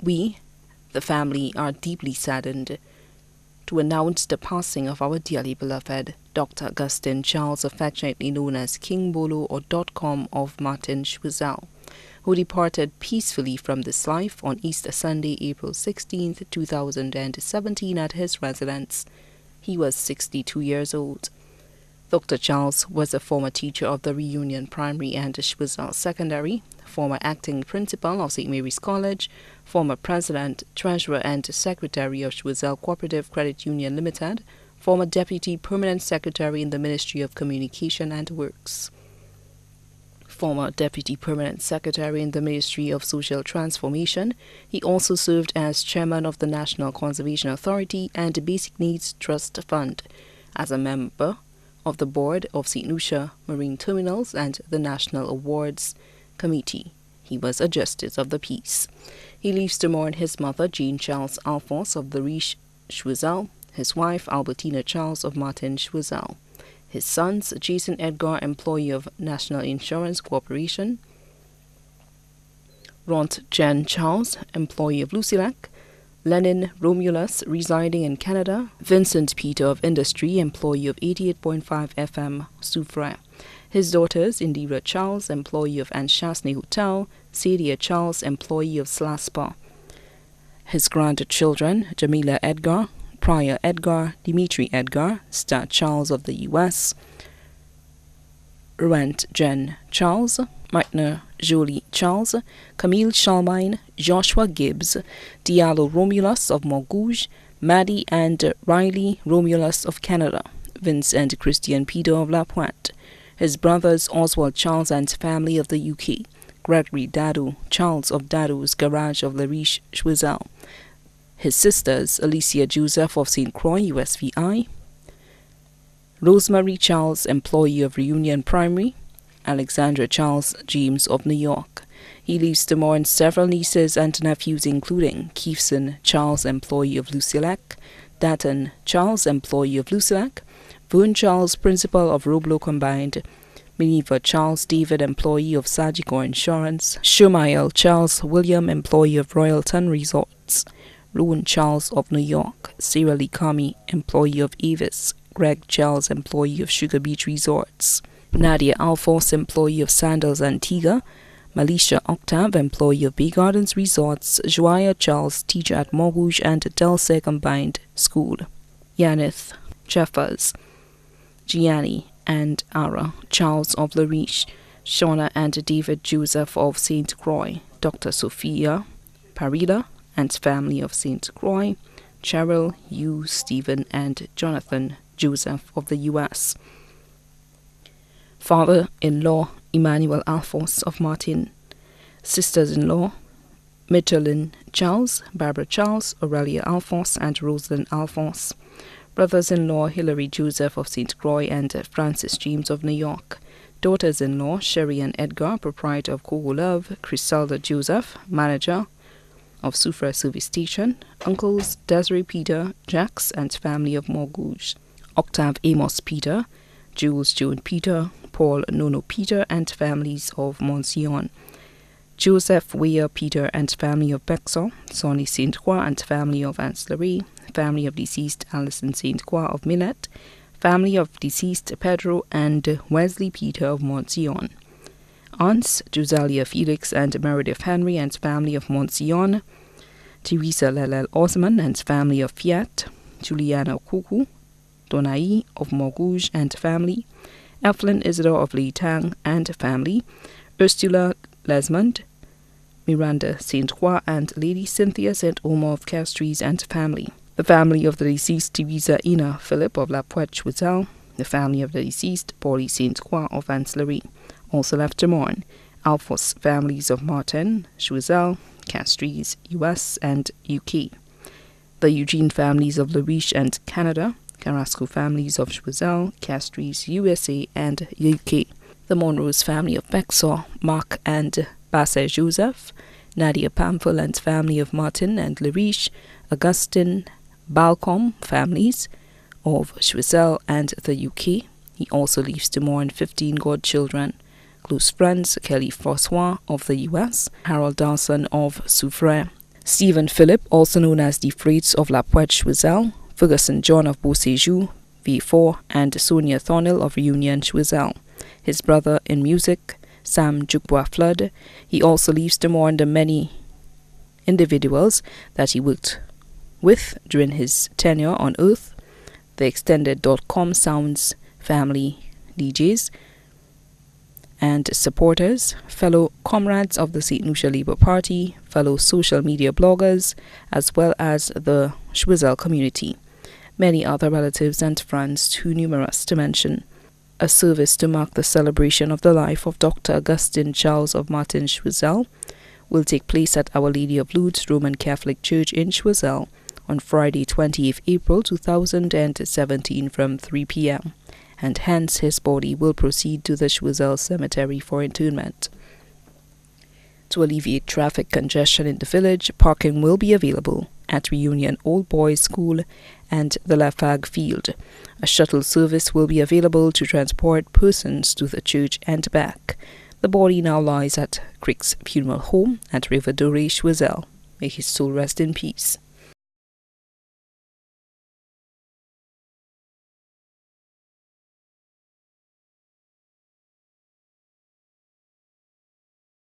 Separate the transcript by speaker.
Speaker 1: We, the family, are deeply saddened to announce the passing of our dearly beloved Dr. Augustin Charles, affectionately known as King Bolo or .com of Martin Schwizel, who departed peacefully from this life on Easter Sunday, April 16, 2017 at his residence. He was 62 years old. Dr. Charles was a former teacher of the Reunion Primary and Schwizel Secondary, former acting principal of St. Mary's College, former president, treasurer and secretary of Schwizel Cooperative Credit Union Limited, former deputy permanent secretary in the Ministry of Communication and Works, former deputy permanent secretary in the Ministry of Social Transformation. He also served as chairman of the National Conservation Authority and Basic Needs Trust Fund, as a member of the board of St. Lucia Marine Terminals and the National Awards Committee. He was a justice of the peace. He leaves to mourn his mother, Jane Charles Alphonse of the Riche Schwizel, his wife, Albertina Charles of Martin Schwizel, his sons, Jason Edgar, employee of National Insurance Corporation, Ront Jen Charles, employee of Lucilac, Lenin Romulus, residing in Canada, Vincent Peter of Industry, employee of 88.5 FM Soufrière, his daughters, Indira Charles, employee of Anshasni Hotel, Sadia Charles, employee of Slaspa, his grandchildren, Jamila Edgar, Priya Edgar, Dimitri Edgar, Stat Charles of the U.S., Rent Jen Charles, Martner Jolie Charles, Camille Chalmine, Joshua Gibbs, Diallo Romulus of Montgouge, Maddie and Riley Romulus of Canada, Vince and Christian Peter of La Pointe, his brothers Oswald Charles and family of the UK, Gregory Dadu Charles of Dadu's Garage of La Riche Schwizel, his sisters Alicia Joseph of St. Croix USVI, Rosemary Charles, employee of Reunion Primary, Alexandra Charles James of New York. He leaves to mourn several nieces and nephews, including Keefson Charles, employee of Lucilac, Datton Charles, employee of Lucilac, Vern Charles, principal of Roblo Combined, Minerva Charles David, employee of Sagicor Insurance, Shumael Charles William, employee of Royalton Resorts, Rowan Charles of New York, Sarah Lee Kami, employee of Avis, Greg Charles, employee of Sugar Beach Resorts, Nadia Alphonse, employee of Sandals Antigua, Malisha Octave, employee of Bay Gardens Resorts, Joia Charles, teacher at Montrouge and Delsey Combined School, Yanith Jeffers, Gianni and Ara Charles of La Riche, Shauna and David Joseph of St. Croix, Dr. Sophia Parida and family of St. Croix, Cheryl, Hugh, Stephen and Jonathan Joseph of the U.S., father-in-law Emmanuel Alphonse of Martin, sisters-in-law Michelin Charles, Barbara Charles, Aurelia Alphonse and Rosalind Alphonse, brothers-in-law Hilary Joseph of St. Croix and Francis James of New York, daughters-in-law Sherry and Edgar, proprietor of Coco Love, Criselda Joseph, manager of Soufrière Service Station, uncles Desiree Peter, Jacques and family of Montgouge, Octave Amos Peter, Jules Joan Peter, Paul Nono Peter and families of Monsignor, Joseph Weir Peter and family of Bexon, Sonny St. Croix and family of Ancillary, family of deceased Alison St. Croix of Minette, family of deceased Pedro and Wesley Peter of Monsignor, aunts Josalia Felix and Meredith Henry and family of Monsignor, Teresa Lelel Osman and family of Fiat, Juliana Kuku, Donai of Montgouge and family, Evelyn Isidore of Leitang and family, Ursula Lesmond, Miranda St. Croix and Lady Cynthia St. Omer of Castries and family, the family of the deceased Teresa Ina Philip of La Pointe Schwizel, the family of the deceased Paulie St. Croix of Ancillary. Also left to mourn Alphonse families of Martin, Schwizel, Castries, US and UK, the Eugene families of La Riche and Canada, Carrasco families of Schwizel, Castries, USA and UK, the Monrose family of Bexor, Mark and Basset Joseph, Nadia Pamphel and family of Martin and La Riche, Augustin Balcom families of Schwizel and the UK. He also leaves to mourn 15 godchildren, close friends Kelly Francois of the US, Harold Dawson of Soufrière, Stephen Philip, also known as the Freites of La Pointe Choiseul, Ferguson John of Beauséjour, V4, and Sonia Thornhill of Reunion Choiseul. His brother in music, Sam Jukbois Flood. He also leaves to mourn the many individuals that he worked with during his tenure on Earth, the extended .com Sounds family DJs and supporters, fellow comrades of the St. Lucia Labour Party, fellow social media bloggers, as well as the Choiseul community. Many other relatives and friends, too numerous to mention. A service to mark the celebration of the life of Dr. Augustin Charles of Martin Choiseul will take place at Our Lady of Lourdes Roman Catholic Church in Choiseul on Friday, 20th April 2017 from 3 p.m. and hence his body will proceed to the Choiseul Cemetery for interment. To alleviate traffic congestion in the village, parking will be available at Reunion Old Boys School and the Lafag Field. A shuttle service will be available to transport persons to the church and back. The body now lies at Crick's Funeral Home at River Doré, Choiseul. May his soul rest in peace.